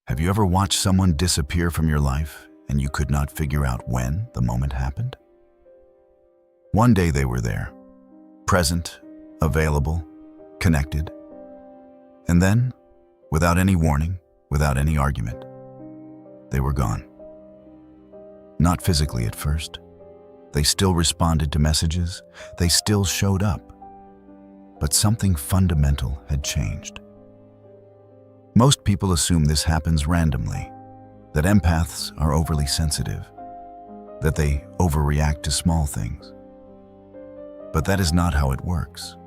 Have you ever watched someone disappear from your life and you could not figure out when the moment happened? One day they were there, present, available, connected. And then, without any warning, without any argument, they were gone. Not physically at first. They still responded to messages. They still showed up. But something fundamental had changed. Most people assume this happens randomly, that empaths are overly sensitive, that they overreact to small things. But that is not how it works.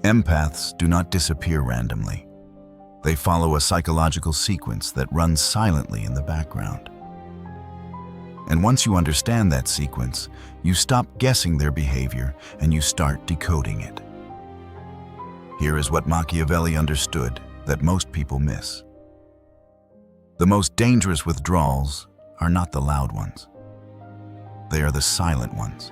Empaths do not disappear randomly. They follow a psychological sequence that runs silently in the background. And once you understand that sequence, you stop guessing their behavior and you start decoding it. Here is what Machiavelli understood that most people miss. The most dangerous withdrawals are not the loud ones. They are the silent ones.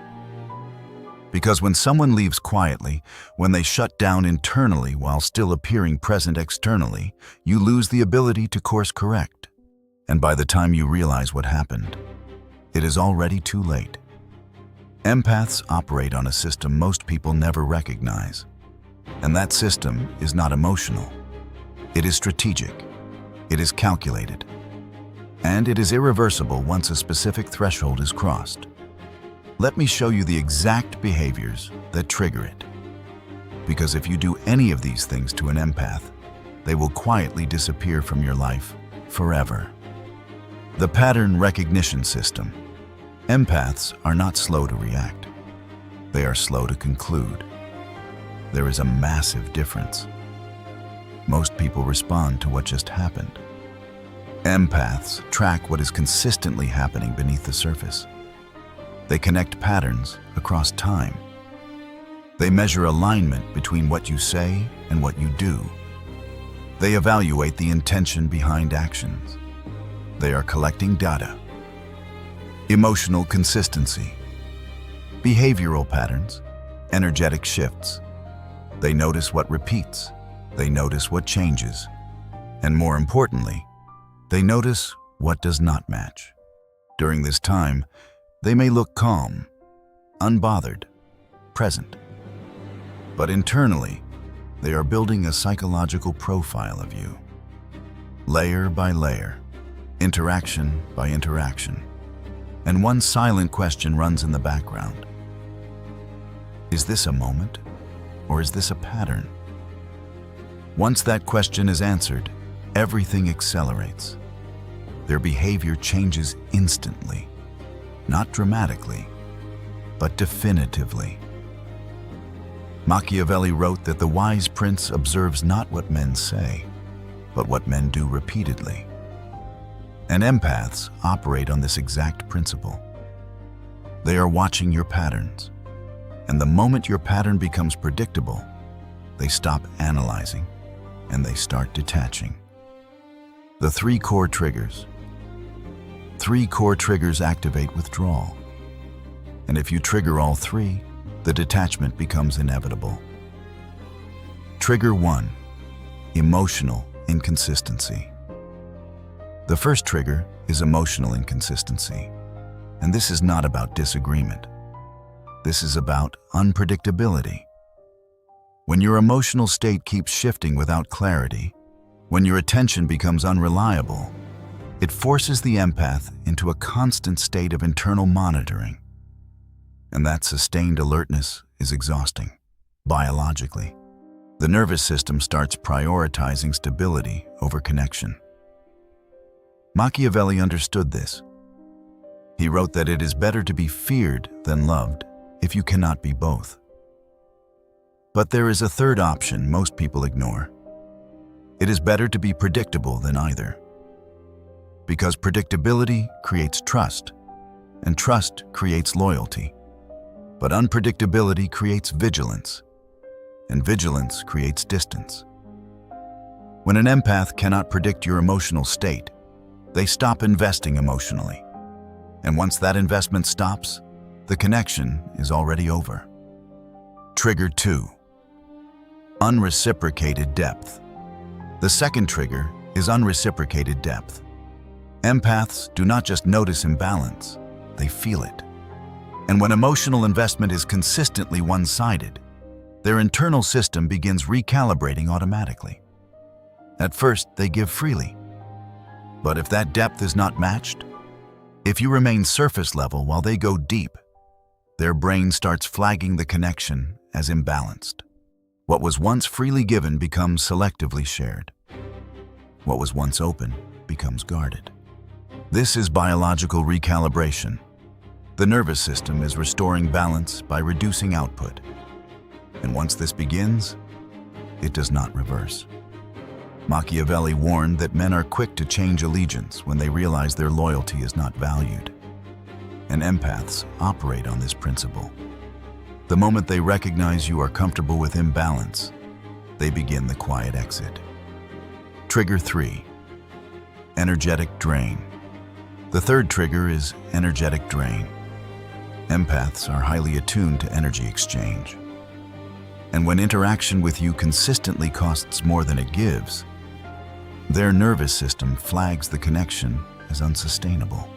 Because when someone leaves quietly, when they shut down internally while still appearing present externally, you lose the ability to course correct. And by the time you realize what happened, it is already too late. Empaths operate on a system most people never recognize. And that system is not emotional. It is strategic. It is calculated. And it is irreversible once a specific threshold is crossed. Let me show you the exact behaviors that trigger it. Because if you do any of these things to an empath, they will quietly disappear from your life forever. The pattern recognition system. Empaths are not slow to react. They are slow to conclude. There is a massive difference. Most people respond to what just happened. Empaths track what is consistently happening beneath the surface. They connect patterns across time. They measure alignment between what you say and what you do. They evaluate the intention behind actions. They are collecting data. Emotional consistency. Behavioral patterns. Energetic shifts. They notice what repeats. They notice what changes. And more importantly, they notice what does not match. During this time, they may look calm, unbothered, present. But internally, they are building a psychological profile of you. Layer by layer, interaction by interaction. And one silent question runs in the background. Is this a moment, or is this a pattern? Once that question is answered, everything accelerates. Their behavior changes instantly, not dramatically, but definitively. Machiavelli wrote that the wise prince observes not what men say, but what men do repeatedly. And empaths operate on this exact principle. They are watching your patterns, and the moment your pattern becomes predictable, they stop analyzing and they start detaching. The three core triggers. Three core triggers activate withdrawal. And if you trigger all three, the detachment becomes inevitable. Trigger 1. Emotional inconsistency. The first trigger is emotional inconsistency. And this is not about disagreement. This is about unpredictability. When your emotional state keeps shifting without clarity, when your attention becomes unreliable, it forces the empath into a constant state of internal monitoring. And that sustained alertness is exhausting, biologically. The nervous system starts prioritizing stability over connection. Machiavelli understood this. He wrote that it is better to be feared than loved if you cannot be both. But there is a third option most people ignore. It is better to be predictable than either. Because predictability creates trust, and trust creates loyalty. But unpredictability creates vigilance, and vigilance creates distance. When an empath cannot predict your emotional state, they stop investing emotionally. And once that investment stops, the connection is already over. Trigger 2. Unreciprocated depth. The second trigger is unreciprocated depth. Empaths do not just notice imbalance, they feel it. And when emotional investment is consistently one-sided, their internal system begins recalibrating automatically. At first, they give freely. But if that depth is not matched, if you remain surface level while they go deep, their brain starts flagging the connection as imbalanced. What was once freely given becomes selectively shared. What was once open becomes guarded. This is biological recalibration. The nervous system is restoring balance by reducing output. And once this begins, it does not reverse. Machiavelli warned that men are quick to change allegiance when they realize their loyalty is not valued. And empaths operate on this principle. The moment they recognize you are comfortable with imbalance, they begin the quiet exit. Trigger 3. Energetic drain. The third trigger is energetic drain. Empaths are highly attuned to energy exchange. And when interaction with you consistently costs more than it gives, their nervous system flags the connection as unsustainable.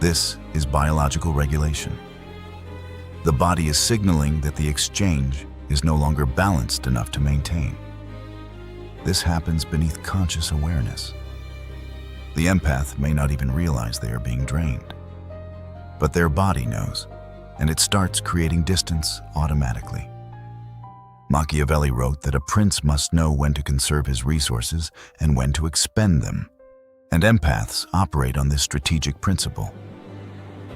This is biological regulation. The body is signaling that the exchange is no longer balanced enough to maintain. This happens beneath conscious awareness. The empath may not even realize they are being drained. But their body knows, and it starts creating distance automatically. Machiavelli wrote that a prince must know when to conserve his resources and when to expend them, and empaths operate on this strategic principle.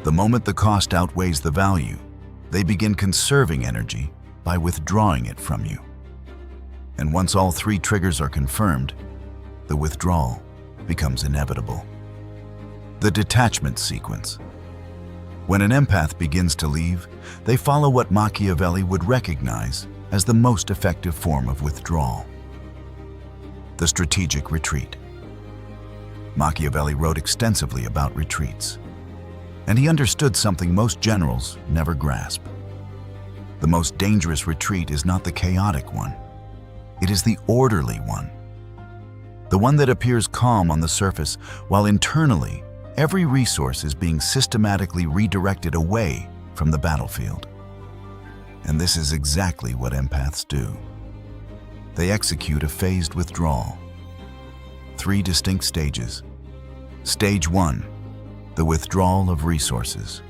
The moment the cost outweighs the value, they begin conserving energy by withdrawing it from you. And once all three triggers are confirmed, the withdrawal becomes inevitable. The detachment sequence. When an empath begins to leave, they follow what Machiavelli would recognize as the most effective form of withdrawal: the strategic retreat. Machiavelli wrote extensively about retreats, and he understood something most generals never grasp. The most dangerous retreat is not the chaotic one. It is the orderly one. The one that appears calm on the surface, while internally, every resource is being systematically redirected away from the battlefield. And this is exactly what empaths do. They execute a phased withdrawal. 3 distinct stages. Stage 1, the withdrawal of resources.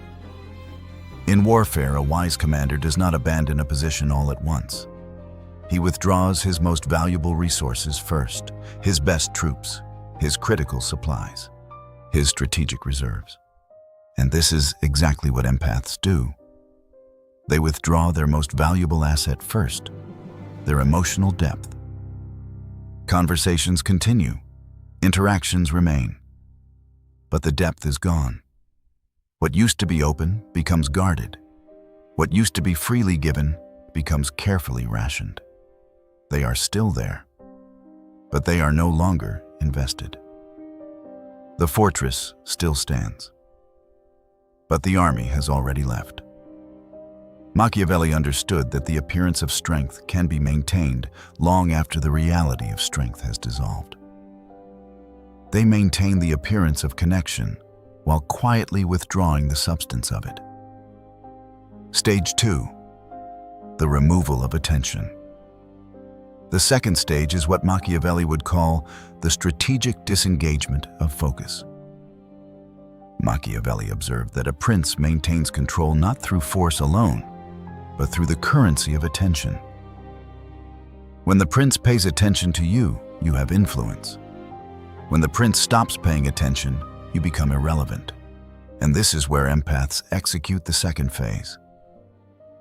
In warfare, a wise commander does not abandon a position all at once. He withdraws his most valuable resources first, his best troops, his critical supplies, his strategic reserves. And this is exactly what empaths do. They withdraw their most valuable asset first, their emotional depth. Conversations continue, interactions remain, but the depth is gone. What used to be open becomes guarded. What used to be freely given becomes carefully rationed. They are still there, but they are no longer invested. The fortress still stands, but the army has already left. Machiavelli understood that the appearance of strength can be maintained long after the reality of strength has dissolved. They maintain the appearance of connection while quietly withdrawing the substance of it. Stage 2, the removal of attention. The second stage is what Machiavelli would call the strategic disengagement of focus. Machiavelli observed that a prince maintains control not through force alone, but through the currency of attention. When the prince pays attention to you, you have influence. When the prince stops paying attention, you become irrelevant. And this is where empaths execute the second phase.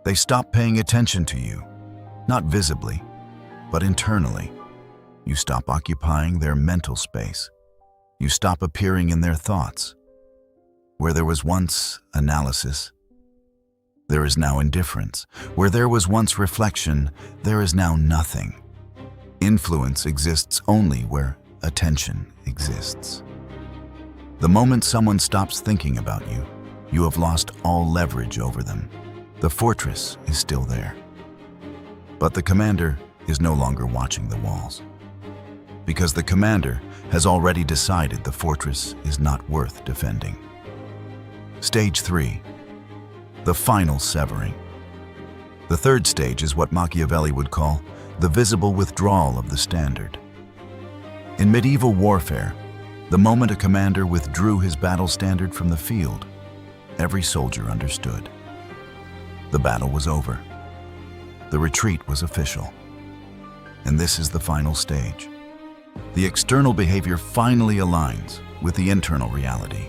They stop paying attention to you, not visibly, but internally. You stop occupying their mental space. You stop appearing in their thoughts. Where there was once analysis, there is now indifference. Where there was once reflection, there is now nothing. Influence exists only where attention exists. The moment someone stops thinking about you, you have lost all leverage over them. The fortress is still there, but the commander is no longer watching the walls. because the commander has already decided the fortress is not worth defending. Stage 3. The final severing. The third stage is what Machiavelli would call the visible withdrawal of the standard. In medieval warfare, the moment a commander withdrew his battle standard from the field, every soldier understood. The battle was over. The retreat was official. And this is the final stage. The external behavior finally aligns with the internal reality.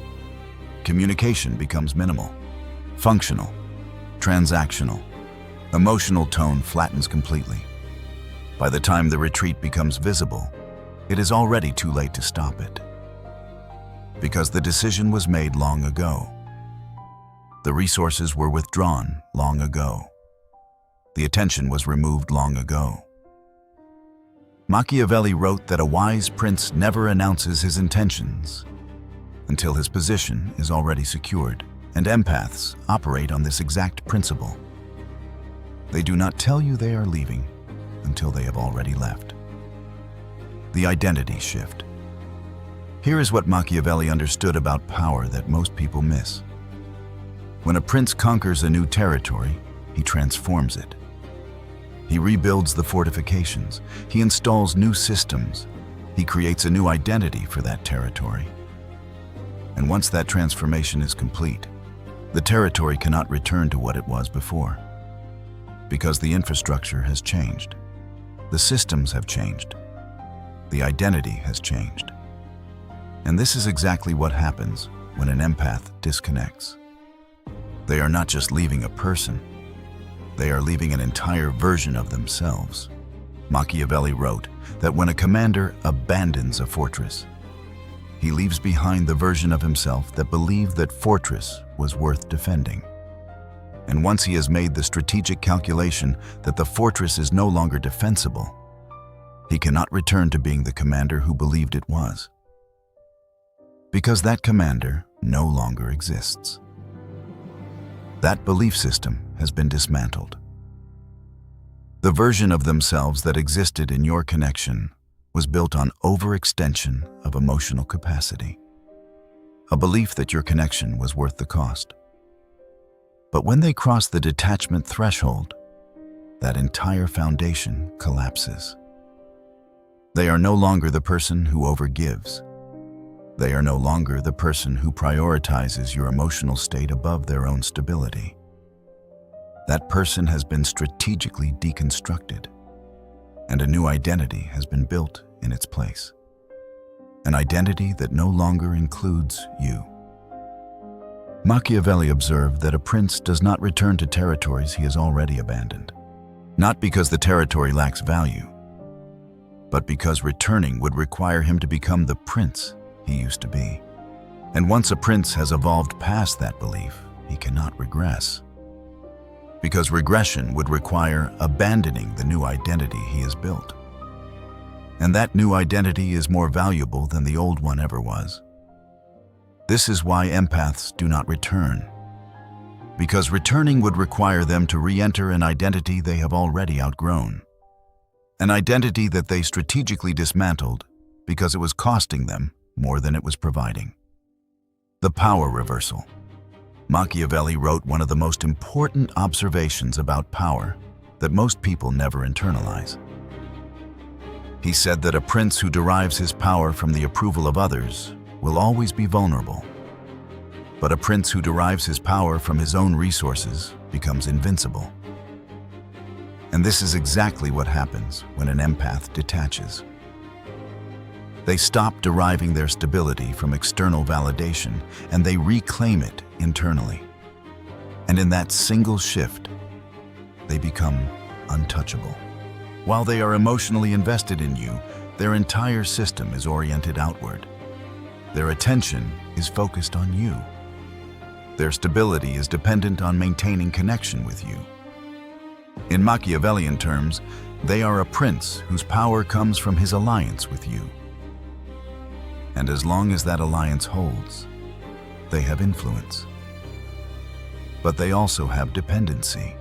Communication becomes minimal, functional, transactional. Emotional tone flattens completely. By the time the retreat becomes visible, it is already too late to stop it. Because the decision was made long ago. The resources were withdrawn long ago. The attention was removed long ago. Machiavelli wrote that a wise prince never announces his intentions until his position is already secured, and empaths operate on this exact principle. They do not tell you they are leaving until they have already left. The identity shift. Here is what Machiavelli understood about power that most people miss. When a prince conquers a new territory, he transforms it. He rebuilds the fortifications. He installs new systems. He creates a new identity for that territory. And once that transformation is complete, the territory cannot return to what it was before. Because the infrastructure has changed. The systems have changed. The identity has changed. And this is exactly what happens when an empath disconnects. They are not just leaving a person. They are leaving an entire version of themselves. Machiavelli wrote that when a commander abandons a fortress, he leaves behind the version of himself that believed that fortress was worth defending. And once he has made the strategic calculation that the fortress is no longer defensible, he cannot return to being the commander who believed it was. Because that commander no longer exists. That belief system has been dismantled. The version of themselves that existed in your connection was built on overextension of emotional capacity, a belief that your connection was worth the cost. But when they cross the detachment threshold, that entire foundation collapses. They are no longer the person who overgives. They are no longer the person who prioritizes your emotional state above their own stability. That person has been strategically deconstructed, and a new identity has been built in its place. An identity that no longer includes you. Machiavelli observed that a prince does not return to territories he has already abandoned, not because the territory lacks value, but because returning would require him to become the prince he used to be. And once a prince has evolved past that belief, he cannot regress. Because regression would require abandoning the new identity he has built. And that new identity is more valuable than the old one ever was. This is why empaths do not return. Because returning would require them to re-enter an identity they have already outgrown. An identity that they strategically dismantled because it was costing them more than it was providing. The power reversal. Machiavelli wrote one of the most important observations about power that most people never internalize. He said that a prince who derives his power from the approval of others will always be vulnerable. But a prince who derives his power from his own resources becomes invincible. And this is exactly what happens when an empath detaches. They stop deriving their stability from external validation, and they reclaim it internally. And in that single shift, they become untouchable. While they are emotionally invested in you, their entire system is oriented outward. Their attention is focused on you. Their stability is dependent on maintaining connection with you. In Machiavellian terms, they are a prince whose power comes from his alliance with you. And as long as that alliance holds, they have influence. But they also have dependency.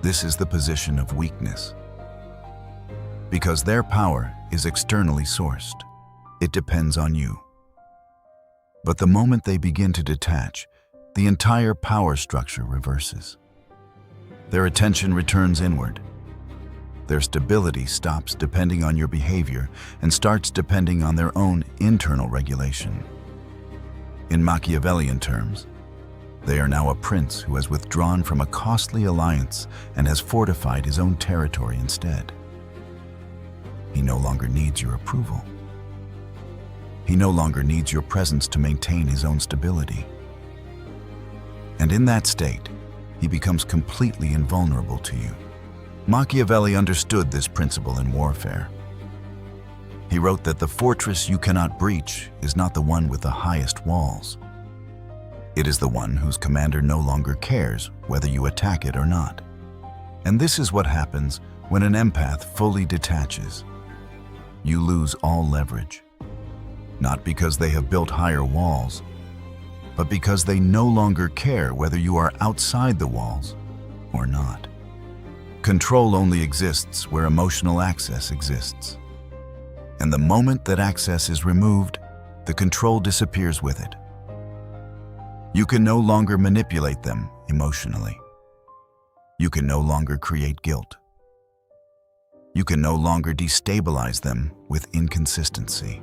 This is the position of weakness. because their power is externally sourced. It depends on you. But the moment they begin to detach, the entire power structure reverses. Their attention returns inward. Their stability stops depending on your behavior and starts depending on their own internal regulation. In Machiavellian terms, they are now a prince who has withdrawn from a costly alliance and has fortified his own territory instead. He no longer needs your approval. He no longer needs your presence to maintain his own stability. And in that state, he becomes completely invulnerable to you. Machiavelli understood this principle in warfare. He wrote that the fortress you cannot breach is not the one with the highest walls. It is the one whose commander no longer cares whether you attack it or not. And this is what happens when an empath fully detaches. You lose all leverage, not because they have built higher walls, but because they no longer care whether you are outside the walls or not. Control only exists where emotional access exists. And the moment that access is removed, the control disappears with it. You can no longer manipulate them emotionally. You can no longer create guilt. You can no longer destabilize them with inconsistency.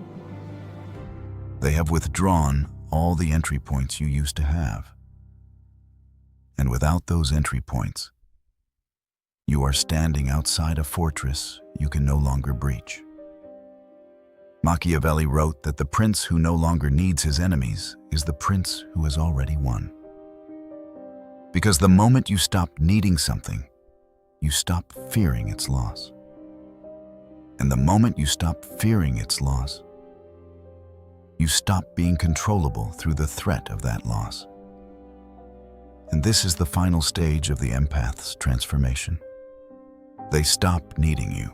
They have withdrawn all the entry points you used to have. And without those entry points, you are standing outside a fortress you can no longer breach. Machiavelli wrote that the prince who no longer needs his enemies is the prince who has already won. Because the moment you stop needing something, you stop fearing its loss. And the moment you stop fearing its loss, you stop being controllable through the threat of that loss. And this is the final stage of the empath's transformation. They stop needing you.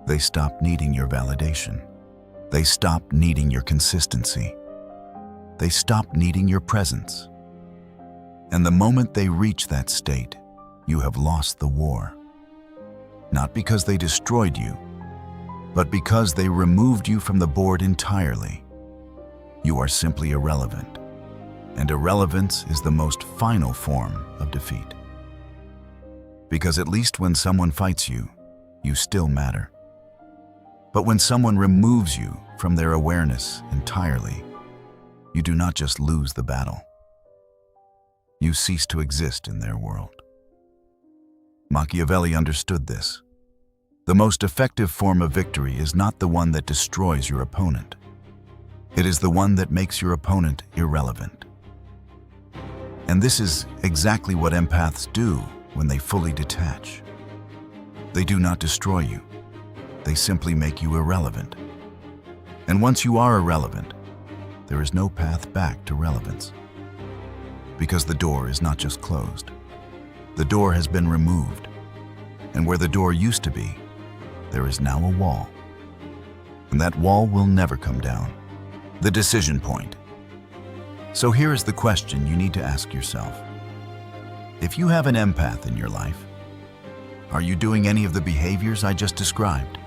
They stop needing your validation. They stop needing your consistency. They stop needing your presence. And the moment they reach that state, you have lost the war. Not because they destroyed you, but because they removed you from the board entirely. You are simply irrelevant, and irrelevance is the most final form of defeat. Because at least when someone fights you, you still matter. But when someone removes you from their awareness entirely, you do not just lose the battle. You cease to exist in their world. Machiavelli understood this. The most effective form of victory is not the one that destroys your opponent. It is the one that makes your opponent irrelevant. And this is exactly what empaths do when they fully detach. They do not destroy you. They simply make you irrelevant. And once you are irrelevant, there is no path back to relevance. Because the door is not just closed. The door has been removed. And where the door used to be, there is now a wall. And that wall will never come down. The decision point. So here is the question you need to ask yourself. If you have an empath in your life, are you doing any of the behaviors I just described?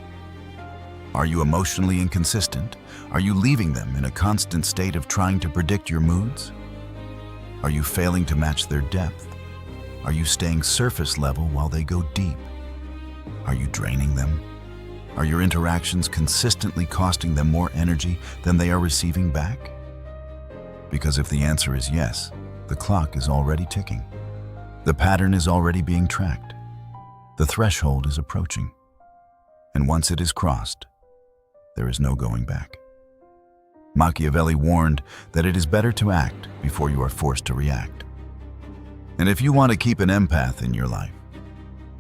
Are you emotionally inconsistent? Are you leaving them in a constant state of trying to predict your moods? Are you failing to match their depth? Are you staying surface level while they go deep? Are you draining them? Are your interactions consistently costing them more energy than they are receiving back? Because if the answer is yes, the clock is already ticking. The pattern is already being tracked. The threshold is approaching. And once it is crossed, there is no going back. Machiavelli warned that it is better to act before you are forced to react. And if you want to keep an empath in your life,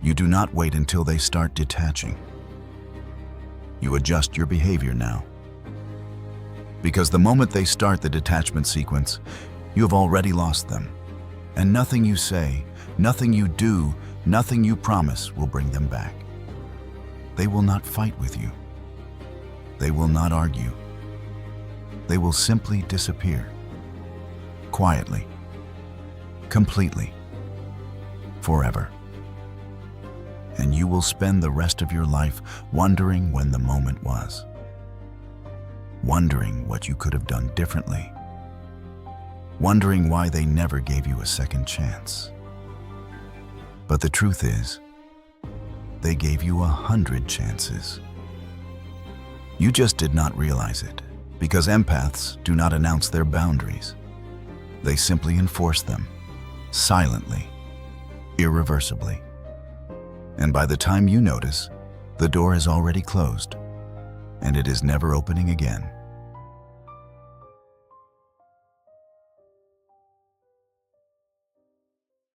you do not wait until they start detaching. You adjust your behavior now. Because the moment they start the detachment sequence, you have already lost them. And nothing you say, nothing you do, nothing you promise will bring them back. They will not fight with you. They will not argue. They will simply disappear. Quietly. Completely. Forever. and you will spend the rest of your life wondering when the moment was. Wondering what you could have done differently. Wondering why they never gave you a second chance. But the truth is, they gave you 100 chances. You just did not realize it, because empaths do not announce their boundaries. They simply enforce them, silently, irreversibly. And by the time you notice, the door is already closed, and it is never opening again.